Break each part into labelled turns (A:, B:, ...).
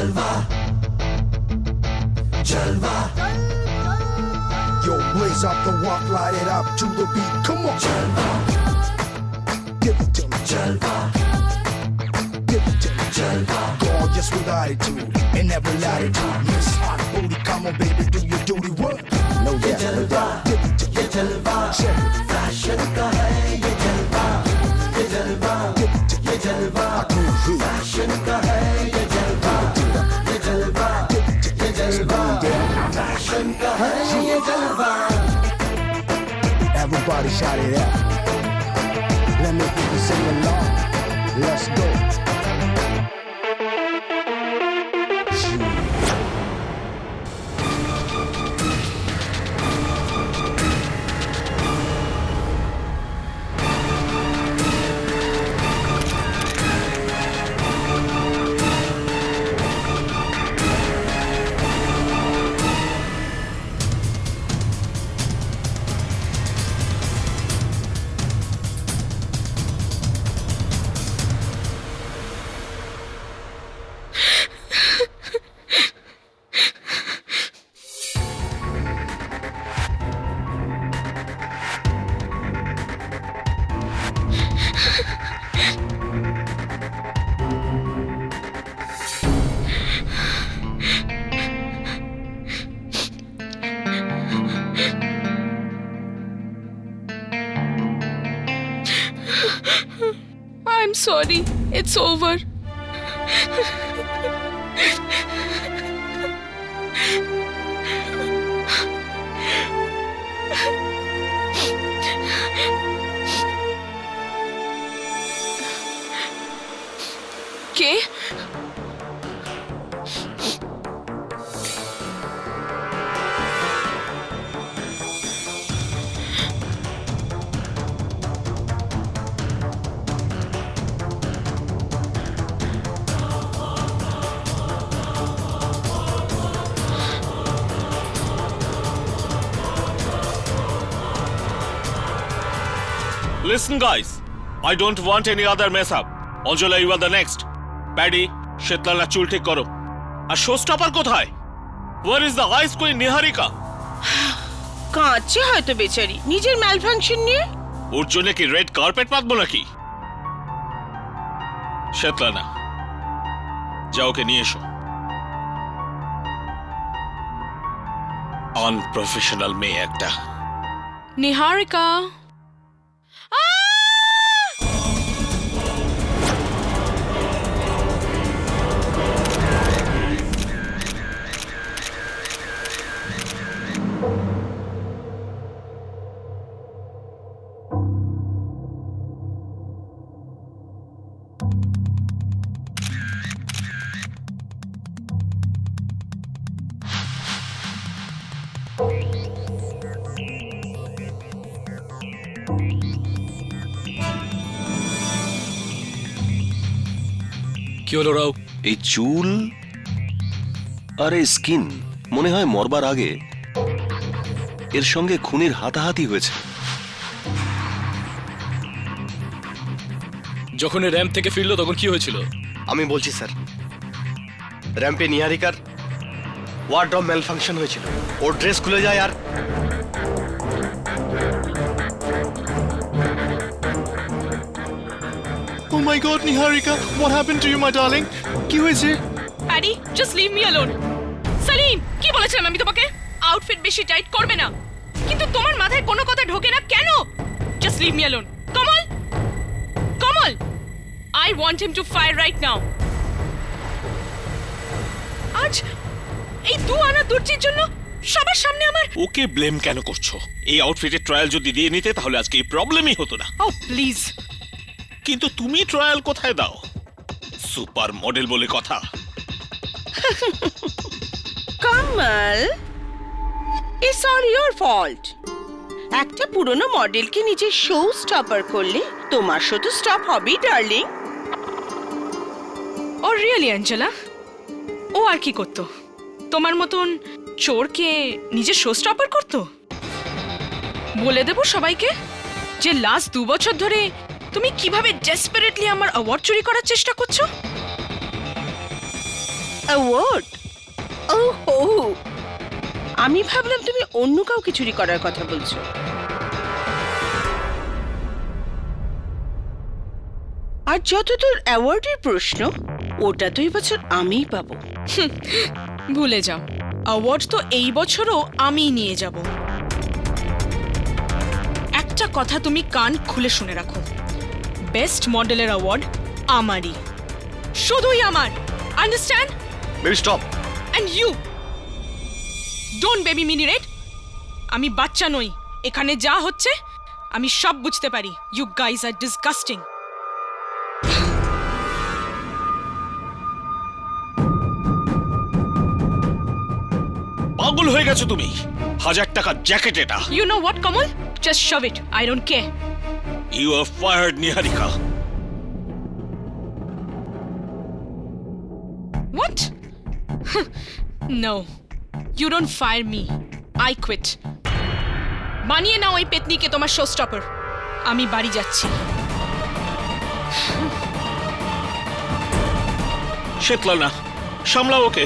A: Jalwa, Jalwa.
B: Yo, blaze up the walk, light it up to the beat. Come on,
A: Jalwa,
B: give it to me.
A: Jalwa,
B: Give it to me.
A: Jalwa.
B: Gorgeous with attitude and every latitude. Miss Hot Booty, come on, baby, do your duty. What? No,
A: ये
B: yes, no
A: जलवा,
B: doubt. Give it to me.
A: ये जलवा,
B: Check it.
A: Fashion का है ये जलवा, ये जलवा,
B: Give it to me.
A: ये जलवा,
B: I can't hear.
A: फैशन का है ये जलवा, ये जलवा,
B: Give it to me.
A: ये जलवा, फैशन का है ये जलवा.
B: Everybody shout it out. Let me hear you sing along. Let's go.
C: I'm sorry. It's over. K?
D: Listen, guys. I don't want any other mess up. Anjula, you are the next. Paddy, Shetlana চুল ঠিক করো। আর show stopper কোথায়? Where is the ice queen Niharika?
E: কাঁদছে হয়তো বেচারি নিজের malfunction নিয়ে।
D: ওর জন্য কি রেড কার্পেট পাতবো নাকি? শেতলানা, যাও ওকে নিয়ে এসো। আনপ্রফেশনাল মেয়ে একটা।
C: Niharika.
F: কি হলো রাও?
G: এই চুল আর এই স্কিন মনে হয় মরবার আগে এর সঙ্গে খুনির হাতাহাতি হয়েছে।
F: যখন র্যাম্প থেকে ফিরলো তখন কি হয়েছিল?
H: আমি বলছি স্যার, র্যাম্পে নিহারিকার ওয়ার্ড্রব ম্যাল ফাংশন হয়েছিল। ওর ড্রেস খুলে যায় আর
I: Oh my god, Niharika, what happened to you, my darling? কি হয়েছে?
C: Paddy, just leave me alone. Salim, কি বলেছিলাম আমি তোমাকে? আউটফিট বেশি টাইট করবে না। কিন্তু তোমার মাথায় কোনো কথা ঢোকে না কেন? Just leave me alone. Kamal! Kamal! I want him to fire right now. আজ এই আনা দুর্চির জন্য সবার সামনে আমার
D: ওকে ব্লেম কেন করছো? এই আউটফিটের ট্রায়াল যদি দিয়ে নিতে তাহলে আজকে এই প্রবলেমই হতো না।
C: Oh, please.
D: কিন্তু তুমি ট্রায়াল কোথায় দাও? সুপার মডেল বলে কথা।
E: Kamal, it's all your fault. একটা পুরনো মডেলকে নিজের শো স্টপার করলে তোমার শো তো স্টপ হবেই ডার্লিং।
C: ও রিয়েলি অ্যাঞ্জেলা? ও আর কি করতো? তোমার মতন চোরকে নিজের শো স্টপার করতো? বলে দেবো সবাইকে যে লাস্ট 2 বছর ধরে তুমি কিভাবে ডেসপারেটলি আমার অ্যাওয়ার্ড চুরি করার চেষ্টা করছো।
E: অ্যাওয়ার্ড? ওহো, আমি ভাবলাম তুমি অন্য কাউকে চুরি করার কথা বলছো। আর যতদূর অ্যাওয়ার্ডের প্রশ্ন, ওটা তো এবছর আমিই পাবো।
C: ভুলে যাও, অ্যাওয়ার্ড তো এই বছরও আমিই নিয়ে যাব। একটা কথা তুমি কান খুলে শুনে রাখো, বেস্ট মডেলের অ্যাওয়ার্ড আমারই, শুধুই আমার। Understand?
H: Baby stop.
C: And you don't baby minirate. আমি বাচ্চা নই, এখানে যা হচ্ছে আমি সব বুঝতে পারি। You guys are disgusting.
D: পাগল হয়ে গেছো তুমি? 1000 টাকার জ্যাকেট এটা।
C: You know what, Kamal? Just shove it. I don't care.
D: You are fired, Niharika.
C: What? No. You don't fire me. I quit. বানিয়ে নাও ওই পেতনিকে তোমার শো স্টপার। আমি বাড়ি যাচ্ছি।
D: শেতলানা, সামলাও ওকে।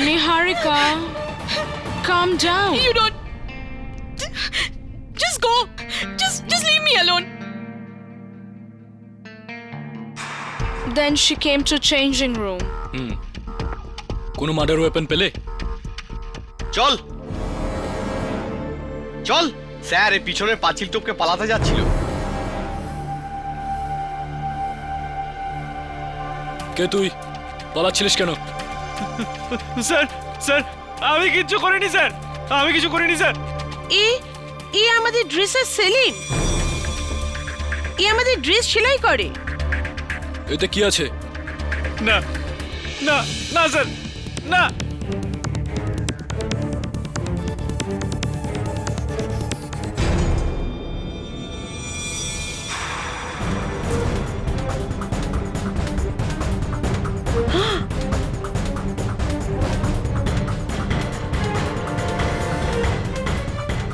C: Niharika, calm down. You don't. Just go. Just leave me alone. Then she came to changing room.
F: কোনো murder weapon পেলে?
H: চল চল। স্যার এই পিছনের পাঁচিল টপকে পালাতে যাচ্ছিল।
F: কে তুই? পালাচ্ছিলিস কেন?
D: স্যার, স্যার, আমি কিছু করিনি স্যার, আমি কিছু করিনি স্যার।
E: এ আমাদের ড্রেসের সেলিম। এ আমাদের ড্রেস সেলাই করে।
F: এতে কি আছে?
D: না না না স্যার, না।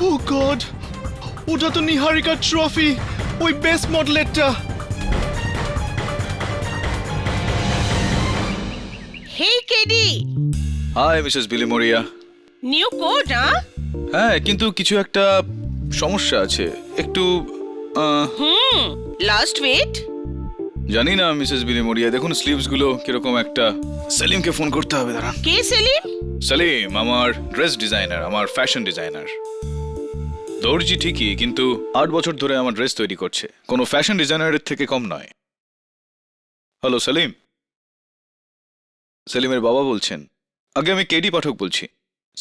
I: Oh God! ওটা তো নিহারিকার ট্রফি, ওই বেস্ট মডেলেরটা।
E: Hey, Kedi.
J: Hi Mrs Bilimoria.
E: New coat, huh?
J: হ্যাঁ, কিন্তু কিছু একটা সমস্যা আছে একটু।
E: Last weight?
J: জানি না মিসেস বিলিমোরিয়া, দেখুন স্লিভস গুলো কিরকম একটা। সেলিমকে ফোন করতে হবে, দাঁড়ান।
E: কে সেলিম?
J: সেলিম আমার ড্রেস ডিজাইনার, আমার ফ্যাশন ডিজাইনার। দর্জি ঠিকই, কিন্তু 8 বছর ধরে আমার ড্রেস তৈরি করছে, কোনো ফ্যাশন ডিজাইনারের থেকে কম নয়। হ্যালো সেলিম। সেলিমের বাবা বলছেন। আগে আমি কেডি পাঠক বলছি।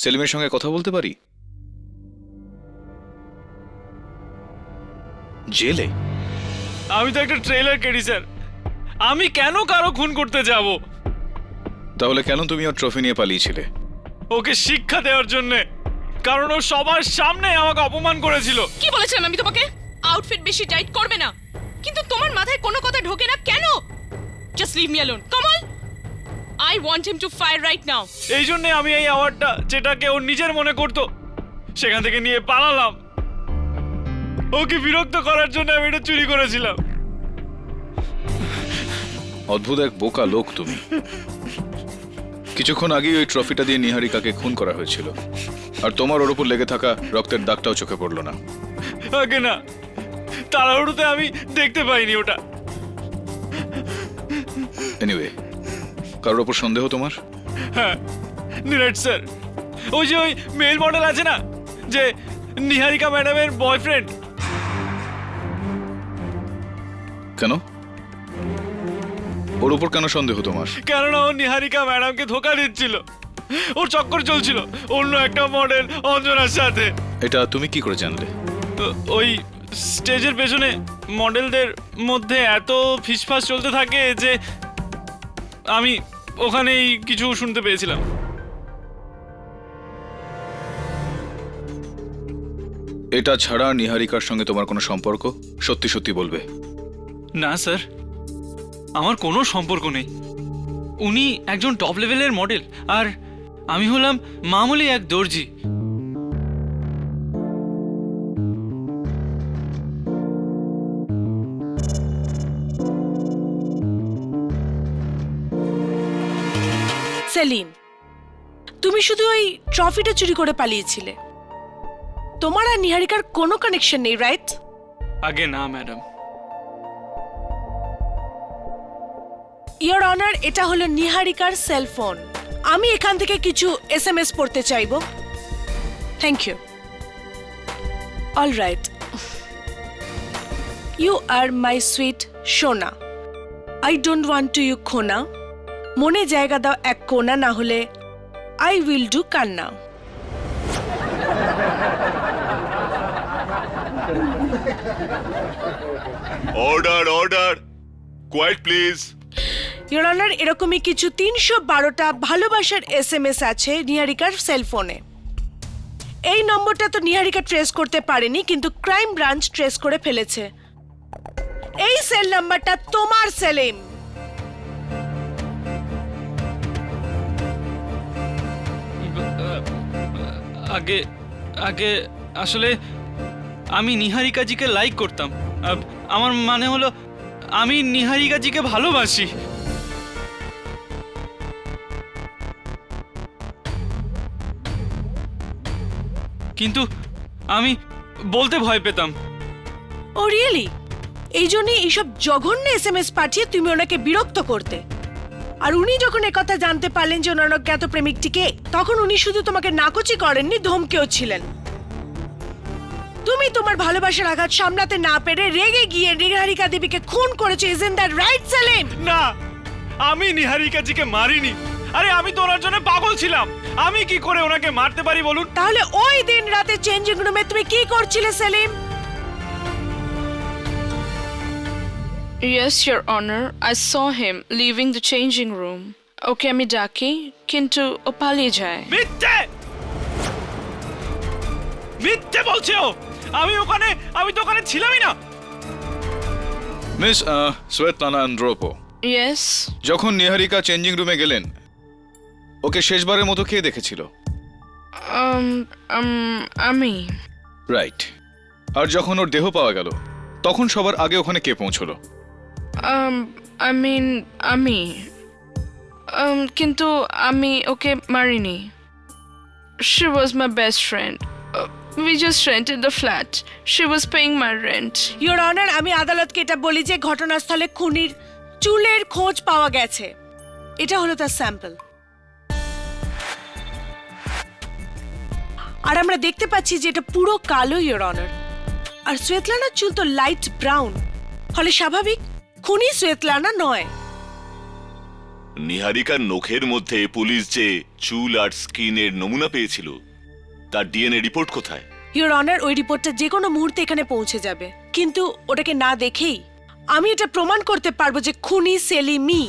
J: সেলিমের সঙ্গে কথা বলতে পারি? জেলে?
D: আমি তো একটা ট্রেলার কেডি স্যার, আমি কেন কারো খুন করতে যাব?
J: তাহলে কেন তুমি ওর ট্রফি নিয়ে পালিয়েছিলে?
D: ওকে শিক্ষা দেওয়ার জন্য, কারণ ও সবার সামনে আমাকে অপমান করেছিল।
C: কি বলেছিলাম আমি তোমাকে? আউটফিট বেশি টাইট করবে না, কিন্তু তোমার মাথায় কোনো কথা ঢোকে না কেন? Just leave me alone. Come on. I want him to fire right now.
D: এই জন্য আমি এই অ্যাওয়ার্ডটা, যেটাকে ও নিজের মনে করতো, সেখান থেকে নিয়ে পালালাম। ওকে বিরক্ত করার জন্য আমি এটা চুরি করেছিলাম।
J: অদ্ভুত এক বোকা লোক তুমি। কিছুক্ষণ আগেই ওই ট্রফিটা দিয়ে নিহারিকাকে খুন করা হয়েছিল, আর তোমার ওর উপর লেগে থাকা রক্তের দাগটাও চোখে পড়লো না।
D: আগে না, তাড়াহুড়োতে আমি দেখতে পাইনি ওটা।
J: এনিওয়ে, কারোর ওপর সন্দেহ তোমার?
D: হ্যাঁ, নীরজ স্যার, ওই যে ওই মেল মডেল আছে না, যে নিহারিকা ম্যাডামের বয়ফ্রেন্ড।
J: কেন? ওর উপর কেন সন্দেহ তোমার?
D: কেননা ও নিহারিকা ম্যাডামকে ধোকা দিচ্ছিল, ওর চক্কর চলছিল অন্য একটা মডেল অঞ্জনার সাথে।
J: এটা তুমি কি করে জানলে?
D: ওই স্টেজের পেছনে মডেলদের মধ্যে এত ফিসফাস চলতে থাকে যে আমি ওখানেই কিছু শুনতে পেয়েছিলাম।
J: এটা ছাড়া নিহারিকার সঙ্গে তোমার কোনো সম্পর্ক? সত্যি সত্যি বলবে।
D: না স্যার, আমার কোনো সম্পর্ক নেই। উনি একজন টপ লেভেলের মডেল, আর আমি হলাম মামুলি এক দর্জি।
K: সেলিম, তুমি শুধু ওই ট্রফিটা চুরি করে পালিয়েছিলে। তোমার আর নিহারিকার কোনো কানেকশন নেই, রাইট?
F: আগে না ম্যাডাম।
K: ইয়োর অনার, এটা হলো নিহারিকার সেলফোন। আমি এখান থেকে কিছু SMS পড়তে চাইবো। Thank you. All right. You are my sweet সোনা, I don't want to you খোনা। মনে জায়গা দাও এক কোনা, না হলে আই উইল ডু কান্না।
D: Order order, quiet please.
K: Your honour, এরকমই কিছু 312টা ভালোবাসার SMS আছে নিহারিকার সেলফোনে। এই নম্বরটা তো নিহারিকা ট্রেস করতে পারেনি, কিন্তু ক্রাইম ব্রাঞ্চ ট্রেস করে ফেলেছে। এই সেল নাম্বারটা তোমার, সেলিম।
L: আগে আগে আসলে আমি নিহারিকাজিকে লাইক করতাম। আমার মানে হলো আমি নিহারিকাজিকে ভালোবাসি। কিন্তু আমি বলতে ভয় পেতাম।
K: ও রিয়েলি? এই জন্যই এইসব জঘন্য SMS পাঠিয়ে তুমি ওনাকে বিরক্ত করতে। আর উনি যখন একথা জানতে পারলেন যে ওনার অজ্ঞাত প্রেমিকটিকে, তখন উনি শুধু তোমাকে নাকচি করেননি, ধমকেও ছিলেন। তুমি তোমার ভালোবাসার আঘাত সামলাতে না পেরে রেগে গিয়ে নিহারিকা দেবীকে খুন করেছো। Isn't that right, Selim?
L: না, আমি নিহারিকাজিকে মারিনি। আরে আমি তো ওনার জন্য পাগল ছিলাম। আমি কি করে ওনাকে মারতে পারি বলুন?
K: তাহলে ওই দিন রাতে চেঞ্জিং রুমে তুমি কি করছিলে, Selim?
C: Yes, Your Honor, I saw him leaving the changing room. ওকে আমি ডাকি, কিন্তু ও পালিয়ে যায়।
L: মিথ্যে মিথ্যে বলছে ও। আমি তো ওখানে ছিলামই না।
J: মিস শ্বেতলানা আন্দ্রোপো,
C: Yes,
J: যখন নিহারিকা চেঞ্জিং রুমে গেলেন, ওকে শেষবারের মতো কে দেখেছিল?
C: আমি।
J: রাইট। আর যখন ওর দেহ পাওয়া গেল, তখন সবার আগে ওখানে কে পৌঁছলো?
C: আমি। কিন্তু আমি ওকে মারিনি। She was my best friend. We just rented the flat. She was paying my rent.
K: Your honour, আমি আদালতকে এটা বলি যে ঘটনাস্থলে খুনির চুলের খোঁজ পাওয়া গেছে। এটা হলো তার স্যাম্পল। আর আমরা দেখতে পাচ্ছি যে এটা পুরো কালো, ইয়োর অনার। আর শ্বেতলানার চুল তো লাইট ব্রাউন, ফলে স্বাভাবিক খুনি শ্বেতলানা নয়।
D: নিহারিকার নখের মধ্যে পুলিশ যে চুল আর স্কিনের নমুনা পেয়েছিল, তার DNA রিপোর্ট কোথায়?
K: ইয়োর অনার, ওই রিপোর্টটা যে কোনো মুহূর্তে এখানে পৌঁছে যাবে, কিন্তু ওটাকে না দেখেই আমি এটা প্রমাণ করতে পারবো যে খুনি সেলিমই।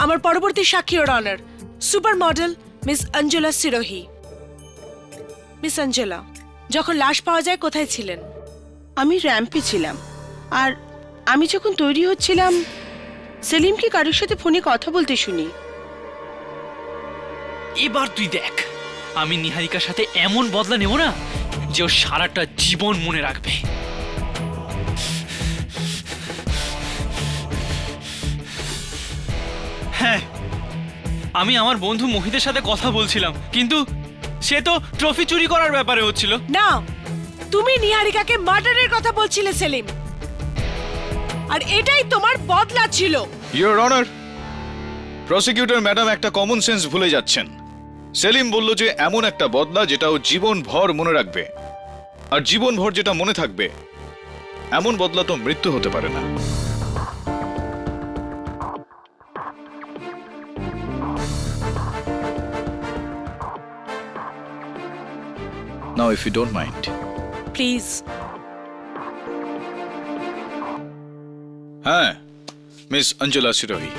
K: আমার পরবর্তী সাক্ষী, your honour, super model miss Anjala Sirohi. Miss Anjala, যখন লাশ পাওয়া যায় কোথায় ছিলেন?
E: আমি র্যাম্পে ছিলাম। আর আমি যখন তৈরি হচ্ছিলাম, সেলিমকে কারোর সাথে ফোনে কথা বলতে শুনি।
L: এবার তুই দেখ, আমি নিহারিকার সাথে এমন বদলা নেব না যে ও সারাটা জীবন মনে রাখবে। হ্যাঁ, আমি আমার বন্ধু মোহিতের সাথে কথা বলছিলাম, কিন্তু সে তো ট্রফি চুরি করার ব্যাপারে হচ্ছিল।
K: না, তুমি নিহারিকাকে মার্ডারের কথা বলছিলে, সেলিম। আর এটাই তোমার বদলা ছিল।
J: ইয়োর অনার, প্রসিকিউটর ম্যাডাম একটা কমন সেন্স ভুলে যাচ্ছেন। সেলিম বলল যে এমন একটা বদলা যেটা ও জীবনভর মনে রাখবে, আর জীবনভর যেটা মনে থাকবে, এমন বদলা তো মৃত্যু হতে পারে না। Now, if you don't mind.
K: Please.
J: হ্যাঁ, miss Anjala Sirohi.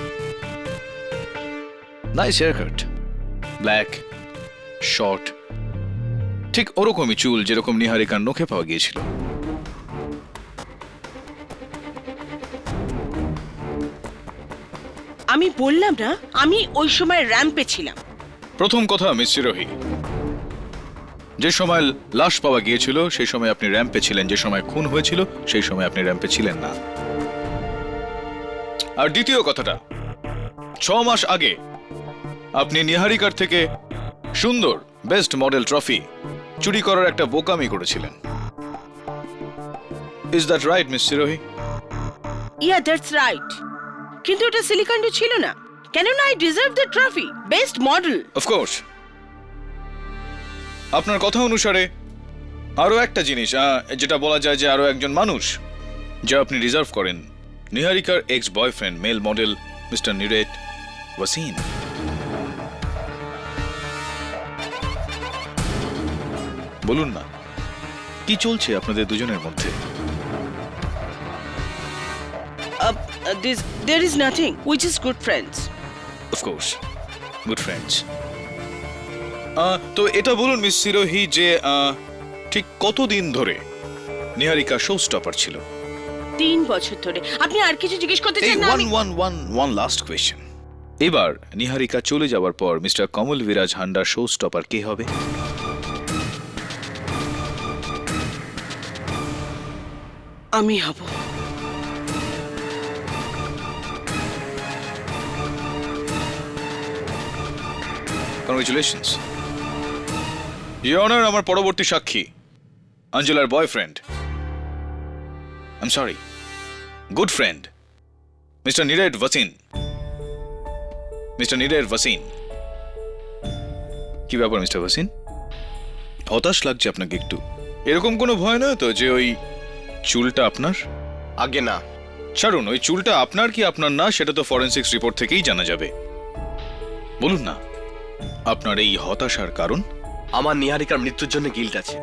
J: Nice haircut, black, short, ঠিক ওরকমই চুল যেরকম নিহারিকার নখে পাওয়া গিয়েছিল।
E: আমি বললাম না, আমি ওই সময় র্যাম্পে ছিলাম।
J: প্রথম কথা, মিস সিরোহি, যে সময় লাশ পাওয়া গিয়েছিল সেই সময় আপনি র্যাম্পে ছিলেন, যে সময় খুন হয়েছিল সেই সময় আপনি র্যাম্পে ছিলেন না। আর দ্বিতীয় কথাটা, 6 মাস আগে আপনি নিহারিকার থেকে সুন্দর বেস্ট মডেল ট্রফি চুরি করার একটা বোকামি করেছিলেন। Is that right miss Sirohi?
E: Yeah that's right, কিন্তু এটা সিলিকান্ডু ছিল না, কেননা I deserve the trophy best model.
J: Of course, আপনার কথা অনুসারে আরো একটা জিনিস যেটা বলা যায় যে আরো একজন মানুষ যা আপনি রিজার্ভ করেন, নিহারিকার ex boyfriend male model mister Niret Wasin. বলুন না, কি চলছে আপনাদের দুজনের মধ্যে?
E: There is nothing. We're just good friends.
J: Of course, good friends. তো এটা বলুন মিস সিরোহি যে ঠিক কতদিন ধরে নিহারিকা শো স্টপার ছিল?
E: 3 বছর ধরে। আপনি আর কিছু জিজ্ঞেস করতে চান না?
J: One last question. এবার নিহারিকা চলে যাওয়ার পর মিস্টার কমল বিরাজ হান্ডার শো স্টপার কে হবে?
E: আমি হব।
J: Congratulations your honour. আমার পরবর্তী সাক্ষী আঞ্জলার boyfriend, I am sorry, good friend mister Niret Wasin. Mister Niret ওয়াসিন, কি ব্যাপার মিস্টার ওয়াসিন? হতাশ লাগছে আপনাকে একটু? এরকম কোনো ভয় নয় তো যে ওই চুলটা আপনার?
H: আগে না।
J: ছাড়ুন, ওই চুলটা আপনার কি আপনার না সেটা তো ফরেনসিক্স রিপোর্ট থেকেই জানা যাবে। বলুন না, আপনার এই হতাশার কারণ?
H: আমার নিহারিকার মৃত্যুর জন্য গিল্ট আছে।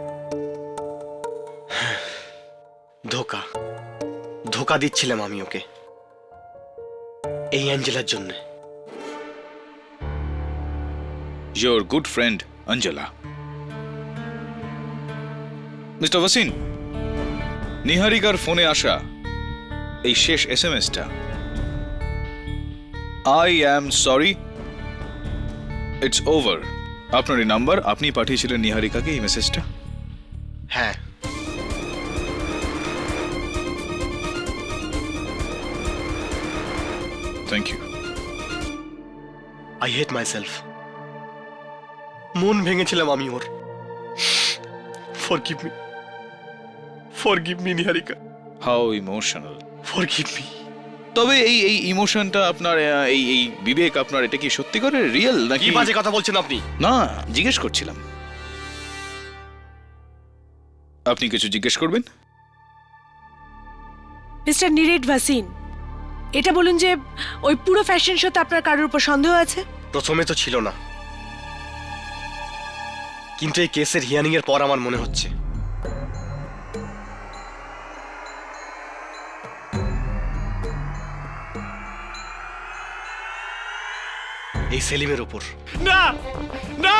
H: ধোকা দিচ্ছিলাম আমি ওকে, এই অ্যাঞ্জেলার জন্য।
J: Your good friend Anjala. Mister Wasin, নিহারিকার ফোনে আসা এই শেষ এসএমএসটা, I am sorry it's over, আপনার এই নাম্বার, আপনি পাঠিয়েছিলেন নিহারিকাকে এই মেসেজটা?
H: হ্যাঁ।
J: Thank you.
H: I hate myself. মন ভেঙেছিলাম আমি ওর। Forgive me Niharika.
J: How emotional.
H: Forgive me.
J: তবে এই ইমোশনটা আপনার, এই বিবেক আপনার, এটা কি সত্যি করে রিয়েল নাকি?
H: কি বাজে কথা বলছেন আপনি?
J: না, জিজ্ঞেস করছিলাম। আপনি কিছু জিজ্ঞেস করবেন?
K: মিস্টার নিরেট ভাসিন, এটা বলুন যে ওই পুরো ফ্যাশন শোতে আপনার কারোর উপর সন্দেহ আছে?
H: প্রথমে তো ছিল না, কিন্তু এই কেসের হিয়ারিং এর পর আমার মনে হচ্ছে। এই সেলিমের উপর।
L: না না,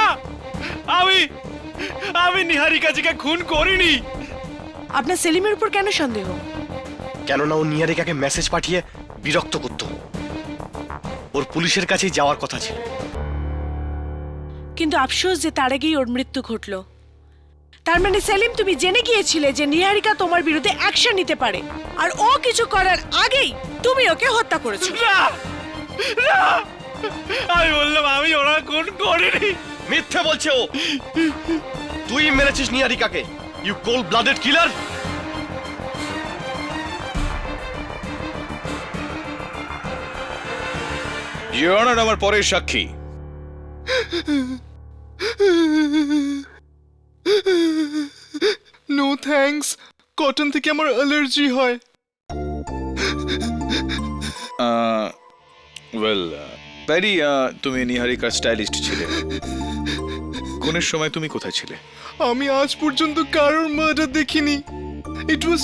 L: আমি নিহারিকাজিকে খুন করিনি।
K: আপনার সেলিমের উপর কেন সন্দেহ?
H: কেননা ও নিহারিকাকে মেসেজ পাঠিয়ে বিরক্ত করত। ওর পুলিশের কাছেই যাওয়ার কথা ছিল।
K: কিন্তু আফসোস যে তার আগেই ওর মৃত্যু ঘটলো। তার মানে সেলিম, তুমি জেনে গিয়েছিলে যে নিহারিকা তোমার বিরুদ্ধে অ্যাকশন নিতে পারে, আর ও কিছু করার আগেই তুমি ওকে হত্যা করেছো।
L: না না, আমি বললাম আমি ওরা খুন করিনি।
H: মিথ্যে বলছে ও। তুই মেরেছিস নিহারিকাকে, you cold blooded killer.
J: Your honour, আমার পরের সাক্ষী
I: নো থ্যাঙ্কস, কটন থেকে আমার অ্যালার্জি হয়।
J: ওয়েল প্যারি, তুমি নিহারিকার স্টাইলিস্ট ছিলে। খুনের সময় তুমি কোথায় ছিলে?
I: আমি আজ পর্যন্ত কারোর মার্ডার দেখিনি। It was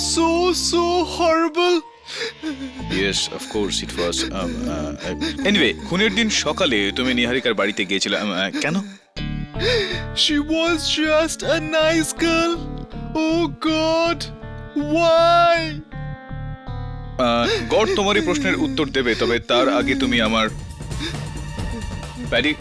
I: so horrible.
J: Yes, of course it was. Anyway, খুনের দিন সকালে তুমি নিহারিকার বাড়িতে গিয়েছিলে কেন?
I: She was just a nice girl. Oh God, why?
J: God তোমার এই প্রশ্নের উত্তর দেবে, তবে তার আগে তুমি আমার প্যাডি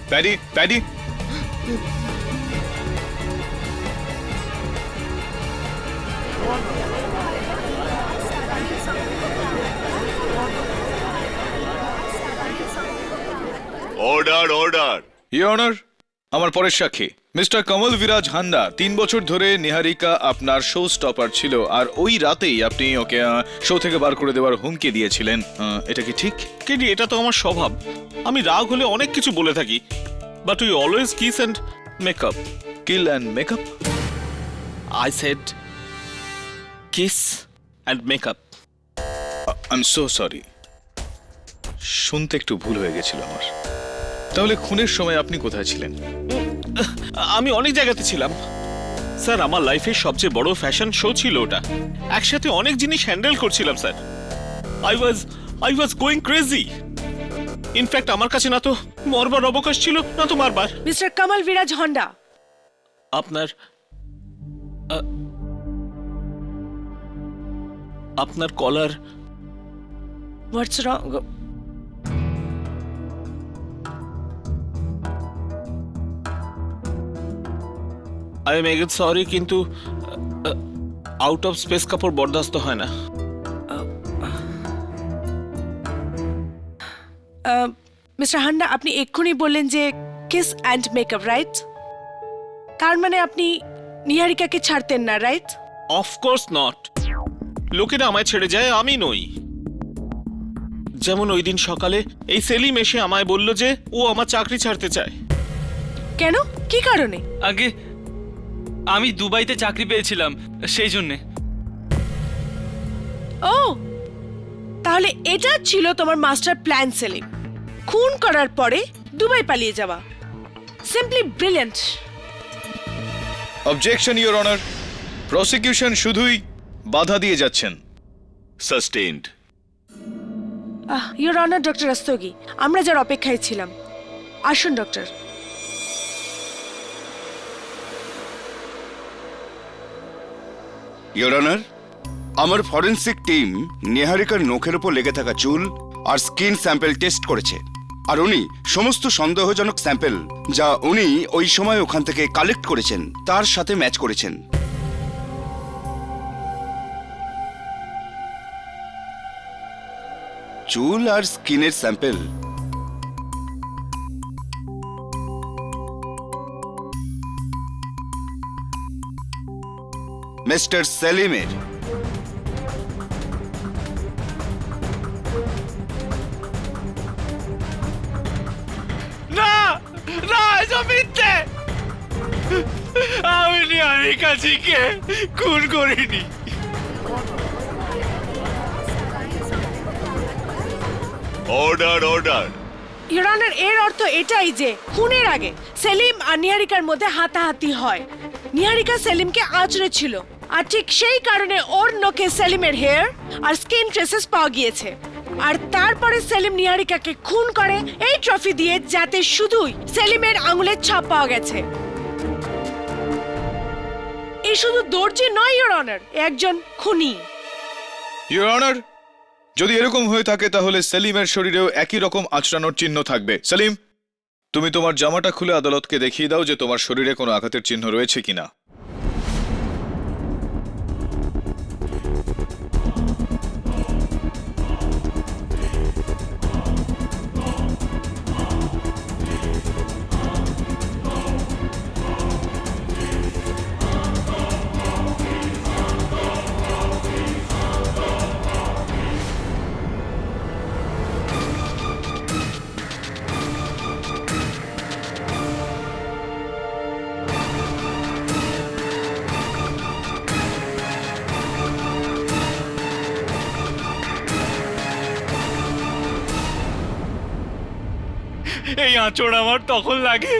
D: অর্ডার।
J: ইওর অনার, আমার পরের সাক্ষী মিস্টার কমল বিরাজ হান্ডা 3 বছর ধরে নিহারিকা আপনার শো স্টপার ছিল, আর ওই রাতেই আপনি ওকে শো থেকে বার করে দেওয়ার হুমকি দিয়েছিলেন। এটা কি ঠিক?
D: কেডি, এটা তো আমার স্বভাব। আমি রাগ হলে অনেক কিছু বলে থাকি, but we always kiss and makeup.
J: Kill and makeup?
D: I said kiss and makeup.
J: I am so sorry, শুনতে একটু ভুল হয়ে গেছিল আমার। তাহলে খুনের সময় আপনি কোথায় ছিলেন?
D: আমি অনেক জায়গাতে ছিলাম স্যার। আমার লাইফের সবচেয়ে বড় ফ্যাশন শো ছিল ওটা। একসাথে অনেক জিনিস হ্যান্ডেল করছিলাম sir. I was going crazy. In fact আমার কাছে না তো মরবার অবকাশ ছিল, না তো মারবার।
K: মিস্টার কমল বিরাজ হন্ডা,
D: আপনার কলার।
K: হোয়াটস রং?
D: আই এম এগেন সরি, কিন্তু আউট অফ স্পেস কাপড় বরদাস্ত হয় না।
K: মিস্টার হান্ডা, আপনি এক্ষুনি বললেন যে কিস অ্যান্ড মেকআপ, রাইট? তার মানে আপনি নিহারিকাকে ছাড়তেন না, রাইট?
D: Of course not. লোকেরা আমায় ছেড়ে যায়, আমি নই। যেমন ওই দিন সকালে এই সেলিম এসে আমায় বলল যে ও আমার চাকরি ছাড়তে চায়।
K: কেন? কি কারণে?
L: আগে আমি দুবাইতে চাকরি পেয়েছিলাম, সেই জন্যে।
K: ও, তাহলে এটা ছিল তোমার মাস্টার প্ল্যান, সেলিম। খুন করার পরে দুবাই পালিয়ে যাওয়া। Simply brilliant.
J: Objection your honour, prosecution শুধুই বাধা দিয়ে যাচ্ছেন।
G: Sustained.
K: Your honour, doctor Rastogi, আমরা যার অপেক্ষায় ছিলাম। আসুন ডক্টর।
M: ইওর অনার, আমার ফরেনসিক টিম নিহারিকার নখের উপর লেগে থাকা চুল আর স্কিন স্যাম্পল টেস্ট করেছে, আর উনি সমস্ত সন্দেহজনক স্যাম্পল যা উনি ওই সময় ওখান থেকে কালেক্ট করেছেন তার সাথে ম্যাচ করেছেন। চুল আর স্কিনের স্যাম্পল মিস্টার সেলিমের।
L: না না, এসব মিথ্যে। আমি নিহারিকা জিকে খুন করিনি।
G: Order, order.
K: ইওর অনার, এর অর্থ এটাই যে খুনের আগে সেলিম আর নিহারিকার মধ্যে হাতাহাতি হয়। নিহারিকা সেলিমকে আঁচড়ে ছিল, আর ঠিক সেই কারণে ওর নখে সেলিমের হেয়ার আর স্কিন ট্রেসেস পাওয়া গিয়েছে। আর তারপরে সেলিম নিহারিকাকে খুন করে এই ট্রফি দিয়ে, যাতে শুধুই সেলিমের আঙুলের ছাপ পাওয়া গেছে। এই শুধু দর্জি নয় ইওর অনার, একজন খুনি।
J: ইওর অনার, যদি এরকম হয়ে থাকে তাহলে সেলিমের শরীরেও একই রকম আঁচড়ানোর চিহ্ন থাকবে। সেলিম, তুমি তোমার জামাটা খুলে আদালতকে দেখিয়ে দাও যে তোমার শরীরে কোনো আঘাতের চিহ্ন রয়েছে কিনা।
L: এই আঁচড় আমার তখন লাগে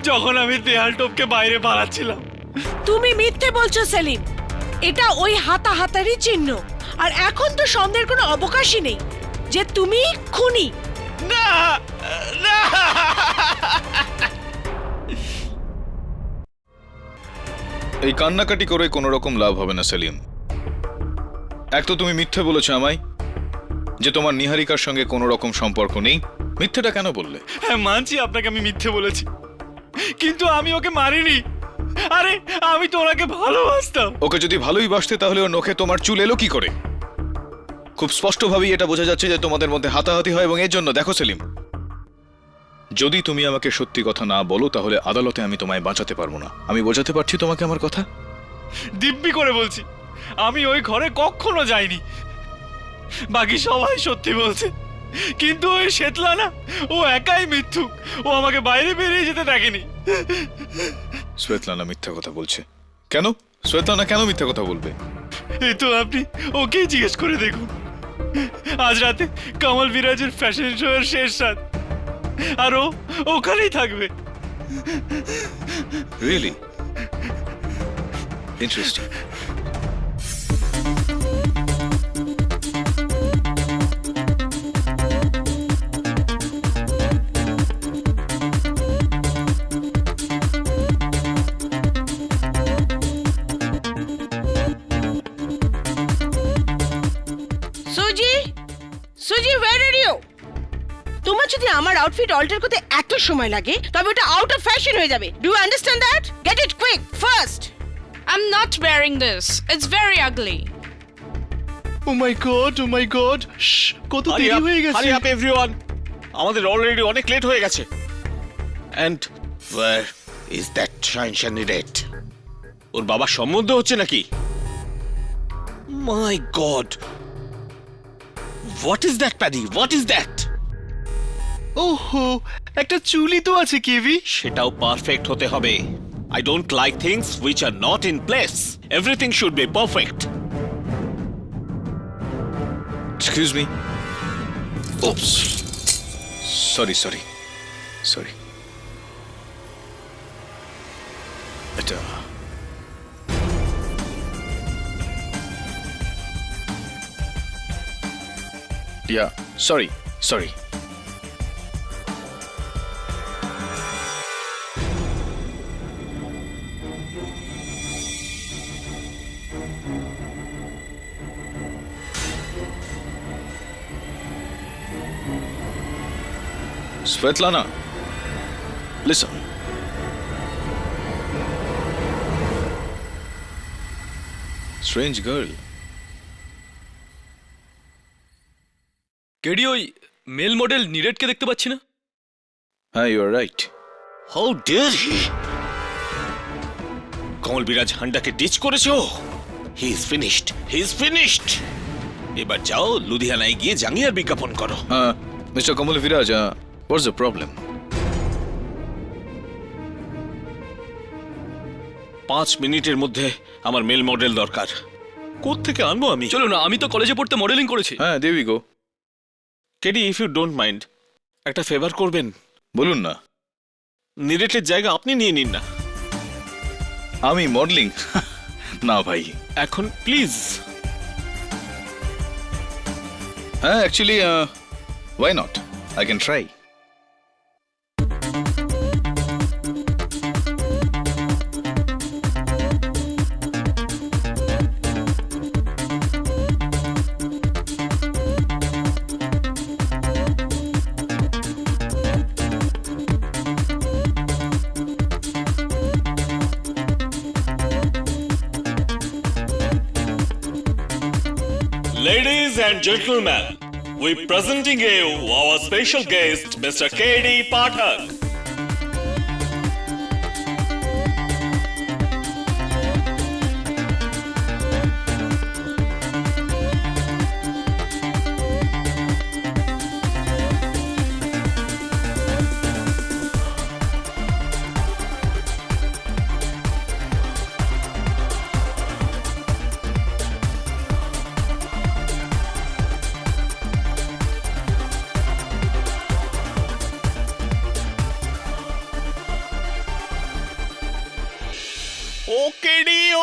L: যখন আমি দেয়াল টপকে বাইরে পালাচ্ছিলাম।
K: তুমি মিথ্যে বলছো সেলিম, এটা ওই হাতাহাতারই চিহ্ন। আর এখন তো সন্দেহের কোনো অবকাশই নেই যে তুমি খুনি।
L: না না,
J: এই কান্নাকাটি করে কোনো রকম লাভ হবে না সেলিম। এক তো তুমি মিথ্যে বলেছো আমায় যে তোমার নিহারিকার সঙ্গে কোনো রকম সম্পর্ক নেই। মিথ্যেটা কেন বললে?
L: হ্যাঁ, মানছি আপনাকে আমি মিথ্যে বলেছি, কিন্তু আমি ওকে মারিনি। আরে আমি তো ওনাকে ভালোবাসতাম।
J: ওকে যদি ভালোই বাসতে তাহলে ওর নখে তোমার চুল এলো কি করে? খুব স্পষ্টভাবেই এটা বোঝা যাচ্ছে যে তোমাদের মধ্যে হাতাহাতি হয়, এবং এর জন্য দেখো সেলিম, যদি তুমি আমাকে সত্যি কথা না বলো তাহলে আদালতে আমি তোমায় বাঁচাতে পারবো না। আমি বোঝাতে পারছি তোমাকে আমার কথা?
L: দিব্যি করে বলছি, আমি ওই ঘরে কখনো যাইনি। বাকি সবাই সত্যি বলছে, কিন্তু ওই শ্বেতলানা ও একাই মিথ্যুক। ও আমাকে বাইরে বেরিয়ে যেতে দেখেনি।
J: শ্বেতলানা মিথ্যা কথা বলছে কেন? শ্বেতলানা কেন মিথ্যা কথা বলবে?
L: এই তো আপনি ওকেই জিজ্ঞেস করে দেখুন। আজ রাতে কমল বিরাজের ফ্যাশন শো এর শেষ রাত, আর ও ওখানেই থাকবে।
J: Really interesting.
E: সুজি, সুজি, where are you? তোমার যদি আমার আউটফিট অল্টার করতে এত সময় লাগে তবে ওটা আউট অফ ফ্যাশন হয়ে যাবে। Do you understand that? Get it quick fast.
C: I'm not wearing this. It's very ugly.
I: Oh my god, কত
D: Hurry
I: দেরি
D: up,
I: হয়ে গেছে।
D: hurry up everyone. আমাদের অলরেডি অনেক লেট হয়ে গেছে। And where is that candidate? ওর বাবার সম্বন্ধ হচ্ছে নাকি? My God. What is that, Paddy? What is that?
I: ওহো, একটা চুলি তো আছে কেভি।
D: সেটাও পারফেক্ট হতে হবে। I don't like things which are not in place. Everything should be perfect.
J: Excuse me. Oops, sorry. এটা yeah, sorry. Svetlana, listen. Strange girl.
L: Kedi, ওই মেল মডেল নীরেটকে দেখতে পাচ্ছি না।
J: হ্যাঁ, you are right.
D: How dare he? কমল বিরাজ হান্ডাকে ditch করেছে ও। He is finished. এবার যাও লুধিয়ানায় গিয়ে জাঙ্গিয়ার বিজ্ঞাপন করো।
J: Mr. Kamal Viraj, what's the problem?
D: 5 মিনিটের মধ্যে আমার মেল মডেল দরকার। কোত্থেকে আনবো আমি?
L: চলো না, আমি তো কলেজে পড়তে মডেলিং করেছি।
J: হ্যাঁ, there we go.
D: KD, if you don't mind, একটা ফেভার করবেন?
J: বলুন না।
D: নীরেটের জায়গা আপনি নিয়ে নিন না।
J: আমি মডেলিং? না ভাই।
D: এখন প্লিজ।
J: হ্যাঁ, actually why not? I can try.
D: Ladies and gentlemen, we presenting you our special guest, Mr. K.D. Pathak. Oh, KD, you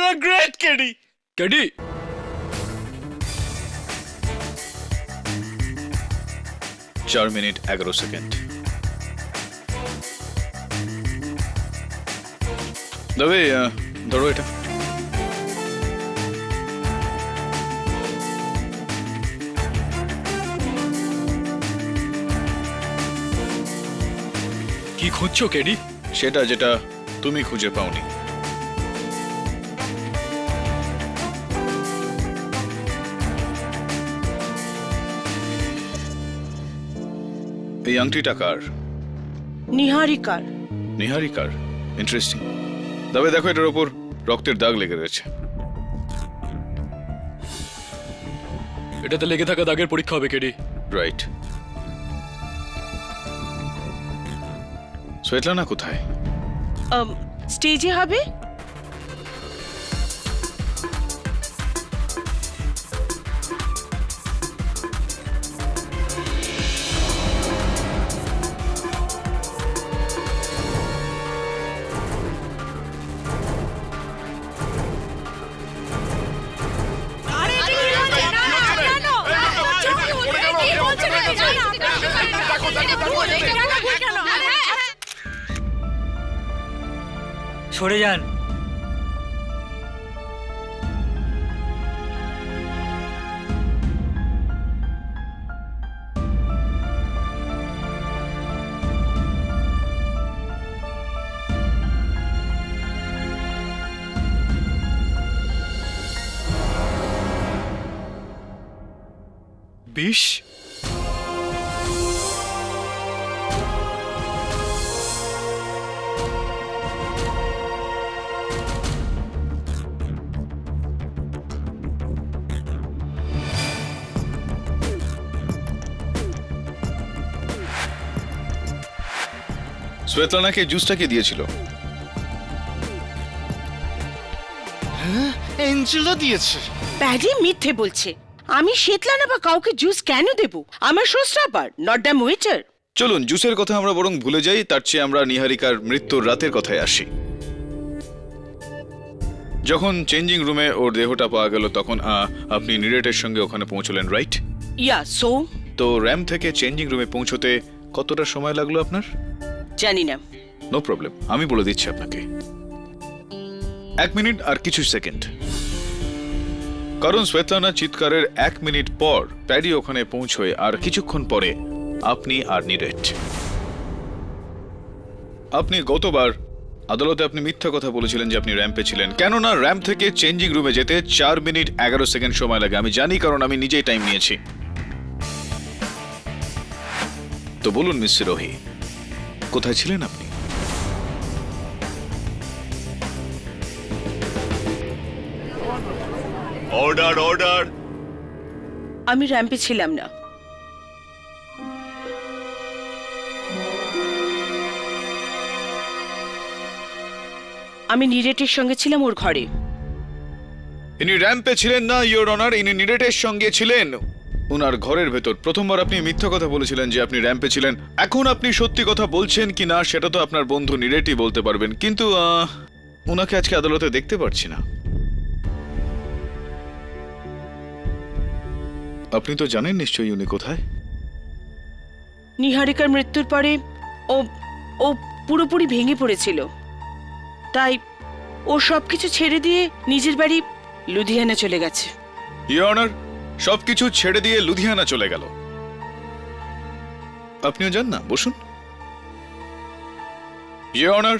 D: are great, KD.
L: KD,
J: 4 minute 11 second. তবে ধরো এটা।
L: কি খুঁজছো কেডি?
J: সেটা যেটা তুমি খুঁজে পাওনি। এই আংটিটা কার?
E: নিহারিকার।
J: নিহারিকার? ইন্টারেস্টিং। তবে দেখো এটার ওপর রক্তের দাগ লেগে রয়েছে।
L: এটাতে লেগে থাকা দাগের পরীক্ষা হবে কেডি।
J: রাইট। শ্বেতলানা কোথায়?
E: স্টেজে হবে।
L: সরে যান। বিষ?
J: শ্বেতলানাকে জুসটা কে দিয়েছিল?
I: এঞ্জেলা দিয়েছে।
E: প্যাডি মিথ্যে বলছে। আমি শ্বেতলানা বা কাউকে জুস কেন দেব? আমার show stopper, not the waiter.
J: চলুন জুসের কথা আমরা বরং ভুলে যাই, তার চেয়ে আমরা নিহারিকার মৃত্যুর রাতের কথায় আসি। যখন চেঞ্জিং রুমে ওর দেহটা পাওয়া গেল তখন আপনি নিরেটের সঙ্গে ওখানে পৌঁছলেন, রাইট?
E: ইয়া, সো?
J: তো র্যাম থেকে চেঞ্জিং রুমে পৌঁছতে কতটা সময় লাগলো আপনার?
E: জানি না।
J: নো প্রবলেম, আমি বলে দিচ্ছি আপনাকে। 1 মিনিট আর কিছু সেকেন্ড। কারণ শ্বেতলানা চিৎকারের 1 মিনিট পর প্যাডি ওখানে পৌঁছয়, আর কিছুক্ষণ পরে আপনি আর নিরেট। আপনি গতবার আদালতে আপনি মিথ্যা কথা বলেছিলেন যে আপনি র্যাম্পে ছিলেন, কেননা র্যাম্প থেকে চেঞ্জিং রুমে যেতে 4 মিনিট 11 সেকেন্ড সময় লাগে। আমি জানি, কারণ আমি নিজেই টাইম নিয়েছি। তো বলুন মিস্টার রোহি, কোথায় ছিলেন আপনি?
D: Order order.
E: আমি র্যাম্পে ছিলাম না। আমি নিরেটের সঙ্গে ছিলাম ওর ঘরে।
J: ইনি র্যাম্পে ছিলেন না ইওর অনার, ইনি নিরেটের সঙ্গে ছিলেন ওনার ঘরের ভেতর। প্রথমবার আপনি মিথ্যা কথা বলেছিলেন যে আপনি র্যাম্পে ছিলেন। এখন আপনি সত্যি কথা বলছেন কি না সেটা তো আপনার বন্ধু নিরেটই বলতে পারবেন, কিন্তু ওনাকে আজকে আদালতে দেখতে পারছি না। আপনি তো জানেন নিশ্চয়ই উনি কোথায়?
E: নিহারিকার মৃত্যুর পরে ও ও পুরোপুরি ভেঙে পড়েছিল, তাই ও সবকিছু ছেড়ে দিয়ে নিজের বাড়ি লুধিয়ানা চলে গেছে।
J: ইওর অনার, সবকিছু ছেড়ে দিয়ে লুধিয়ানা চলে গেল। আপনিও যান না, বসুন। ইওর অনার,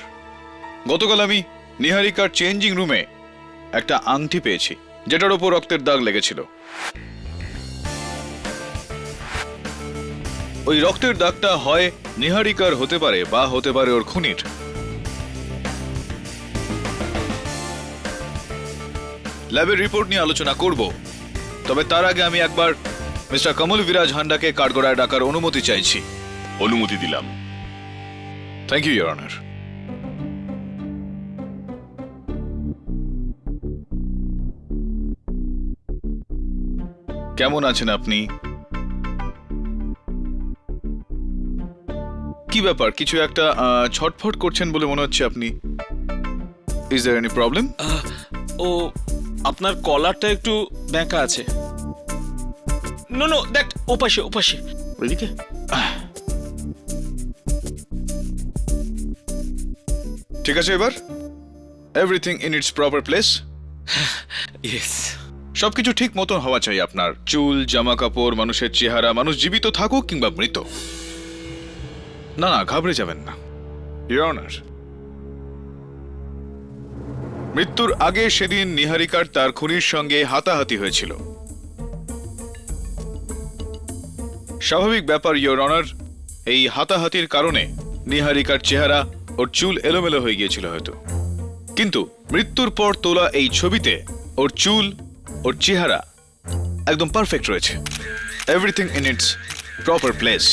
J: গতকাল আমি নিহারিকার চেঞ্জিং রুমে একটা আংটি পেয়েছি যেটার উপর রক্তের দাগ লেগেছিল। ওই রক্তের দাগটা হয় নিহারিকার হতে পারে বা হতে পারে ওর খুনির। ল্যাবের রিপোর্ট নিয়ে আলোচনা করব, তবে তার আগে আমি একবার মিস্টার কমল বিরাজ হান্ডাকে কাঠগড়ায় ডাকার অনুমতি চাইছি।
D: অনুমতি দিলাম।
J: Thank you your honour. কেমন আছেন আপনি? কি ব্যাপার, কিছু একটা ছটফট করছেন বলে মনে হচ্ছে আপনি। Is there any problem?
D: ও আপনার কলারটা একটু ব্যাঁকা আছে। নো নো, দ্যাট ওপাশে ওপাশে ওইদিকে।
J: ঠিক আছে, এবার everything in it's proper place.
D: Yes.
J: সবকিছু ঠিক মতন হওয়া চাই আপনার। চুল, জামা কাপড়, মানুষের চেহারা, মানুষ জীবিত থাকুক কিংবা মৃত। না না, ঘাবড়ে যাবেন না ইওর অনার। মৃত্যুর আগে সেদিন নিহারিকার তার খুনির সঙ্গে হাতাহাতি হয়েছিল। স্বাভাবিক ব্যাপার ইওর অনার, এই হাতাহাতির কারণে নিহারিকার চেহারা ওর চুল এলোমেলো হয়ে গিয়েছিল হয়তো, কিন্তু মৃত্যুর পর তোলা এই ছবিতে ওর চুল, ওর চেহারা একদম পারফেক্ট রয়েছে। Everything in it's proper place.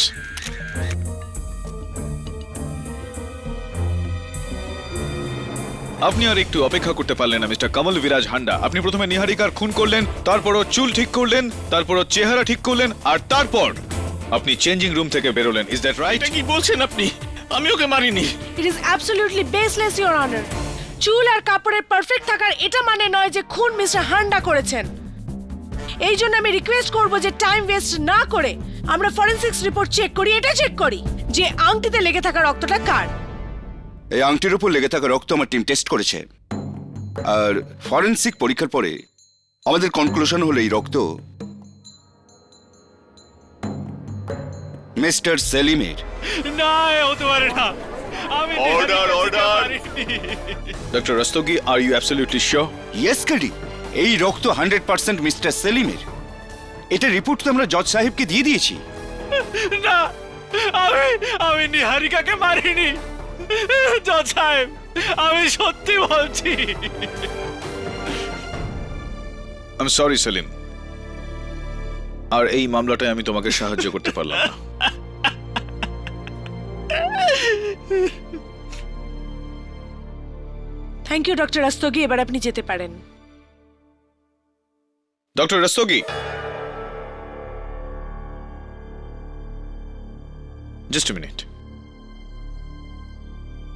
J: আপনি আর একটু অপেক্ষা করতে পারলেন না মিস্টার কমল বিরাজ হান্ডা। আপনি প্রথমে নিহারিকার খুন করলেন, তারপর ওর চুল ঠিক করলেন, তারপর ওর চেহারা ঠিক করলেন, আর তারপর আপনি চেঞ্জিং রুম থেকে বেরোলেন। Is that right?
D: এটা কি বলছেন আপনি? আমি ওকে মারিনি।
K: It is absolutely baseless your honour. চুল আর কাপড়ের পারফেক্ট থাকার এটা মানে নয় যে খুন মিস্টার হান্ডা করেছেন। এই জন্য আমি রিকোয়েস্ট করব যে টাইম ওয়েস্ট না করে আমরা ফরেনসিক্স রিপোর্ট চেক করি, এটা চেক করি যে আংটিতে লেগে থাকা রক্তটা কার।
M: এই আংটির উপর লেগে থাকা রক্ত আমার টিম টেস্ট করেছে, আর ফরেনসিক পরীক্ষার পরে আমাদের কনক্লুশন হলো এই রক্ত মিস্টার সেলিমের।
L: না, এ হতে পারে না। আমি
J: Order, order. Doctor Rastogi, are you absolutely sure?
M: Yes Kedi, এই রক্ত 100% মিস্টার সেলিমের। এটা রিপোর্ট তো আমরা জজ সাহেবকে দিয়ে দিয়েছি।
L: না, আমি নিহারিকাকে মারিনি জজ সাহেব, আমি সত্যি বলছি।
J: আই এম সরি সেলিম, আর এই মামলাটায় আমি তোমাকে সাহায্য করতে পারলাম না।
K: থ্যাংক ইউ ডক্টর রাস্তোগি, এবার আপনি যেতে পারেন।
J: Doctor Rastogi, just a minute.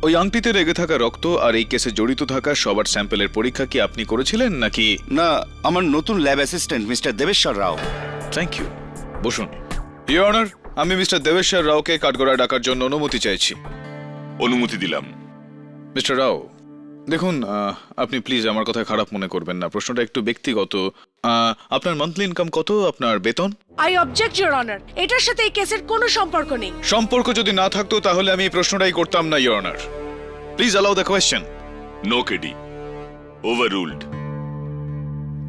J: ওই আংটিতে লেগে থাকা রক্ত আর এই কেসে জড়িত থাকা সবার স্যাম্পলের পরীক্ষা কি আপনি করেছিলেন নাকি?
M: না, আমার নতুন lab assistant mister Deveshwar Rao.
J: Thank you, বসুন। ইওর অনার, আমি মিস্টার দেবেশ্বর রাওকে কাঠগড়ায় ডাকার জন্য অনুমতি চাইছি।
D: অনুমতি দিলাম।
J: মিস্টার রাও, দেখুন, আপনি প্লিজ আমার কথা খারাপ মনে করবেন না, প্রশ্নটা একটু ব্যক্তিগত। আপনার মান্থলি ইনকাম কত, আপনার বেতন?
K: আই অবজেক্ট ইওর অনার, এটার সাথে এই কেসের কোনো সম্পর্ক নেই।
J: সম্পর্ক যদি না থাকতো তাহলে আমি এই প্রশ্নটাই করতাম না, your honour. Please allow the question.
D: No KD, overruled.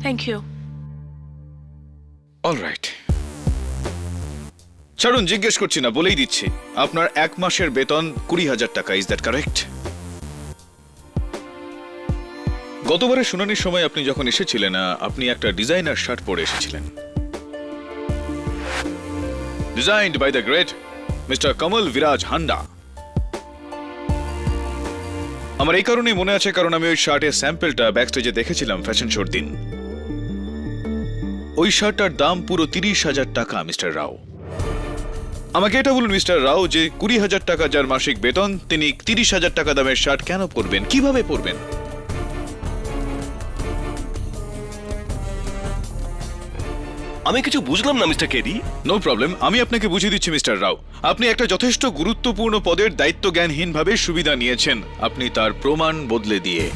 K: Thank you.
J: Alright, ছাড়ুন, জিজ্ঞেস করছি না, বলেই দিচ্ছি। আপনার 1 মাসের বেতন 20,000 টাকা, ইজ দ্যাট কারেক্ট? গতবারের শুনানির সময় আপনি যখন এসেছিলেন, আপনি একটা ডিজাইনার শার্ট পরে এসেছিলেন, designed by the great mister Kamal Biraj Handa. আমার এই কারণেই মনে আছে কারণ আমি ওই শার্টের স্যাম্পলটা ব্যাকস্টেজে দেখেছিলাম ফ্যাশন শোর দিন। ওই শার্টটার দাম পুরো 30,000 টাকা, মিস্টার রাও। আমাকে এটা বলুন মিস্টার রাও, যে 20,000 টাকা যার মাসিক বেতন, তিনি 30,000 টাকা দামের শার্ট কেন পরবেন, কিভাবে পরবেন?
G: আমি কিছু বুঝলাম না মিস্টার কেডি।
J: নো প্রবলেম, আমি আপনাকে বুঝিয়ে দিচ্ছি মিস্টার রাও। আপনি একটা যথেষ্ট গুরুত্বপূর্ণ পদের দায়িত্ব জ্ঞানহীনভাবে সুবিধা নিয়েছেন, আপনি তার প্রমাণ বদলে দিয়ে।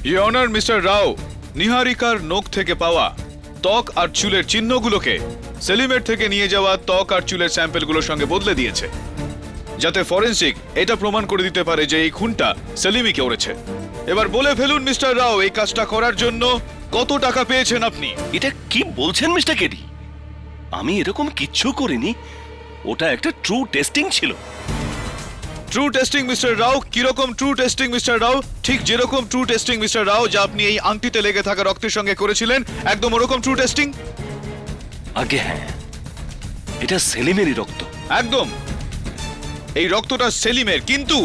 J: ইওর অনার, মিস্টার রাও নিহারিকার নখ থেকে পাওয়া ত্বক আর চুলের চিহ্নগুলোকে সেলিমের থেকে নিয়ে যাওয়া ত্বক আর চুলের স্যাম্পলগুলোর সঙ্গে বদলে দিয়েছে, যাতে ফরেনসিক এটা প্রমাণ করে দিতে পারে যে এই খুনটা সেলিমই করেছে। এবার বলে ফেলুন মিস্টার রাও, এই কাজটা করার জন্য কত টাকা পেয়েছেন আপনি?
G: এটা কি বলছেন মিস্টার কেডি? আমি এরকম কিচ্ছু করিনি, ওটা একটা ট্রু টেস্টিং ছিল।
J: ট্রু টেস্টিং মিস্টার রাও? কিরকম ট্রু টেস্টিং মিস্টার রাও? ঠিক যেরকম ট্রু টেস্টিং মিস্টার রাও যা আপনি এই আংটিতে লেগে থাকা রক্তের সঙ্গে করেছিলেন, একদম ওরকম ট্রু টেস্টিং।
G: আগে হ্যাঁ, এটা সেলিমেরই রক্ত।
J: একদম, এই রক্তটা সেলিমের, কিন্তু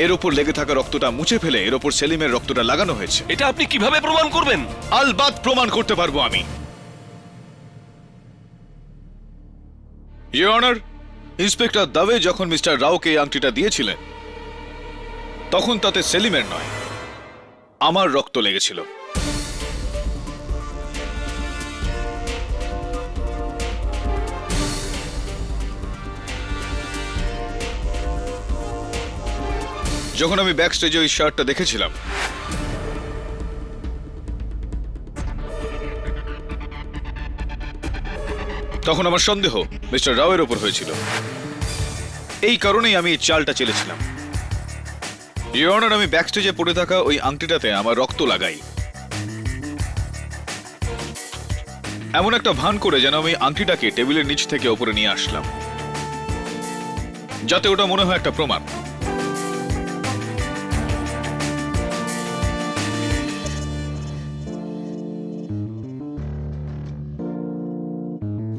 J: এর উপর লেগে থাকা রক্তটা মুছে ফেলে এর উপর সেলিমের রক্তটা লাগানো হয়েছে।
G: এটা আপনি কিভাবে প্রমাণ করবেন?
J: আলবাত প্রমাণ করতে পারবো আমি। ইওর অনার, ইন্সপেক্টর দাবে যখন মিস্টার রাওকে এই আংটিটা দিয়েছিলেন, তখন তাতে সেলিমের নয়, আমার রক্ত লেগেছিল। যখন আমি ব্যাক স্টেজে ওই শার্টটা দেখেছিলাম, তখন আমার সন্দেহ মিস্টার রাওয়ের ওপর হয়েছিল। এই কারণেই আমি এই চালটা চেলেছিলাম। ইওর অনার, আমি ব্যাক স্টেজে পড়ে থাকা ওই আংটিটাতে আমার রক্ত লাগাই, এমন একটা ভান করে যেন আমি আংটিটাকে টেবিলের নিচ থেকে ওপরে নিয়ে আসলাম, যাতে ওটা মনে হয় একটা প্রমাণ।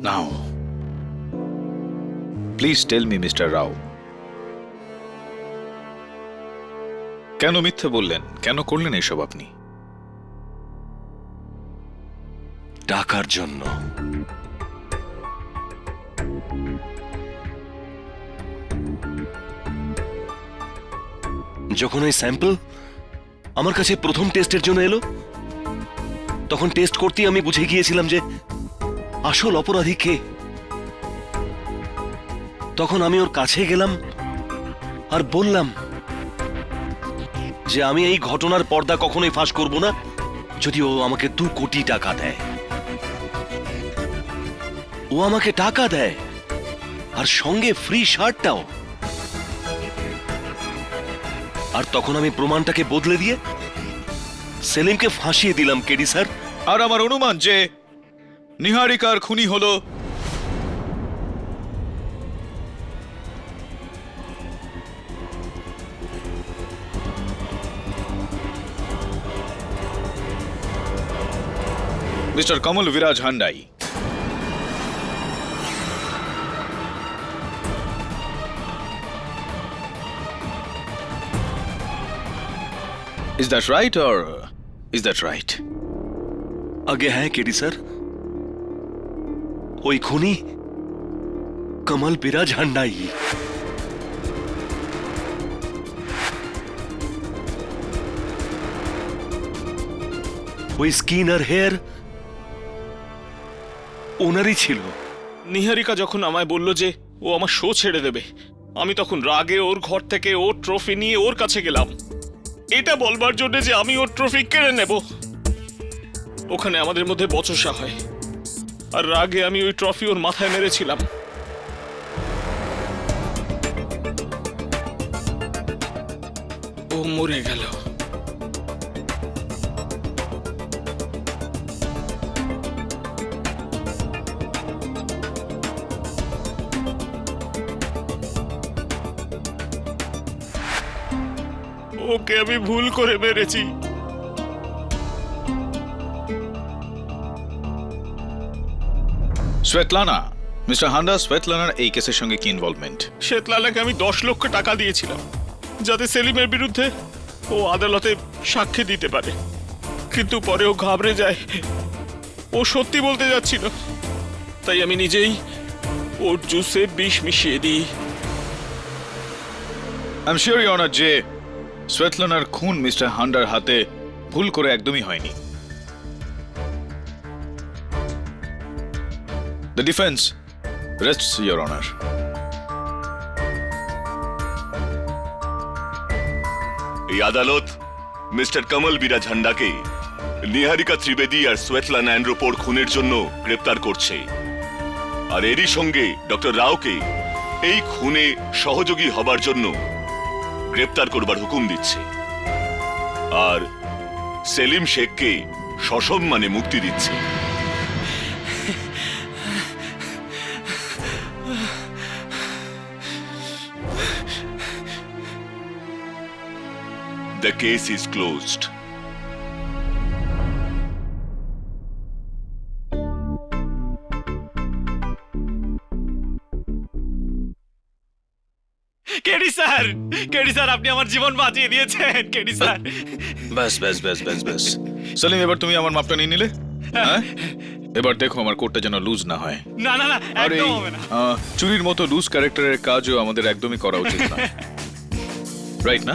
J: নাও প্লিজ টেল মি মিস্টার রাও, কেন মিথ্যে বললেন? কেন করলেন এসব আপনি?
G: টাকার জন্য। যখন ওই স্যাম্পল আমার কাছে প্রথম টেস্টের জন্য এলো, তখন টেস্ট করতেই আমি বুঝে গিয়েছিলাম যে আসল অপরাধী কে। তখন আমি ওর কাছে গেলাম আর বললাম যে আমি এই ঘটনার পর্দা কখনোই ফাঁস করব না যদি ও আমাকে 2 কোটি টাকা দেয়। ও আমাকে টাকা দেয় আর সঙ্গে ফ্রি শার্টটাও। আর তখন আমি প্রমাণটাকে বদলে দিয়ে সেলিমকে ফাঁসিয়ে দিলাম কেডি স্যার।
J: আর আমার অনুমান যে নিহারিকার খুনি হলো মিস্টার কমল বিরাজ হান্ডাই। Is that right or is that right?
G: আগে হ্যাঁ কেডি স্যার, ওই খুনি কমল বিরাজ হান্ডাই। ওই স্কিন আর হেয়ার ওনারই ছিল।
D: নিহারিকা যখন আমায় বলল যে ও আমার শো ছেড়ে দেবে, আমি তখন রাগে ওর ঘর থেকে ওর ট্রফি নিয়ে ওর কাছে গেলাম, এটা বলবার জন্য যে আমি ওর ট্রফি কেড়ে নেব। ওখানে আমাদের মধ্যে বচসা হয়, আর রাগে আমি ওই ট্রফি ওর মাথায় মেরেছিলাম। ও মরে গেল। ওকে আমি ভুল করে মেরেছি।
J: শ্বেতলানা, মিস্টার হান্ডা, শ্বেতলানার এই কেসের সঙ্গে কি ইনভলভমেন্ট?
D: শ্বেতলানাকে আমি 10 লক্ষ টাকা দিয়েছিলাম যাতে সেলিমের বিরুদ্ধে ও আদালতে সাক্ষী দিতে পারে, কিন্তু পরে ও ঘাবড়ে যায়। ও সত্যি বলতে যাচ্ছিল, তাই আমি নিজেই ওর জুসে বিষ মিশিয়ে দিই।
J: I am sure your honour যে শ্বেতলানার খুন মিস্টার হান্ডার হাতে ভুল করে একদমই হয়নি। The defense rests, Your Honor.
N: এই আদালত মিস্টার কমল বিরাজ হান্ডাকে নিহারিকা ত্রিবেদী আর শ্বেতলানা অ্যান্ড্রোপোর খুনের জন্য গ্রেপ্তার করছে, আর এরই সঙ্গে ডক্টর রাওকে এই খুনে সহযোগী হবার জন্য গ্রেপ্তার করবার হুকুম দিচ্ছে, আর সেলিম শেখকে সসম্মানে মুক্তি দিচ্ছে। The case is closed.
L: KD sir আপনি আমার জীবন বাঁচিয়ে দিয়েছেন কেডি স্যার।
J: ব্যাস ব্যাস ব্যাস ব্যাস ব্যাস সেলিম, এবার তুমি আমার মাপটা নিয়ে নিলে। হ্যাঁ, এবার দেখো আমার কোটটা যেন লুজ না হয়।
L: না না না,
J: আর এই
L: একদম হবে না।
J: চুরির মতো লুজ ক্যারেক্টারের কাজও আমাদের একদমই করা উচিত না, রাইট না?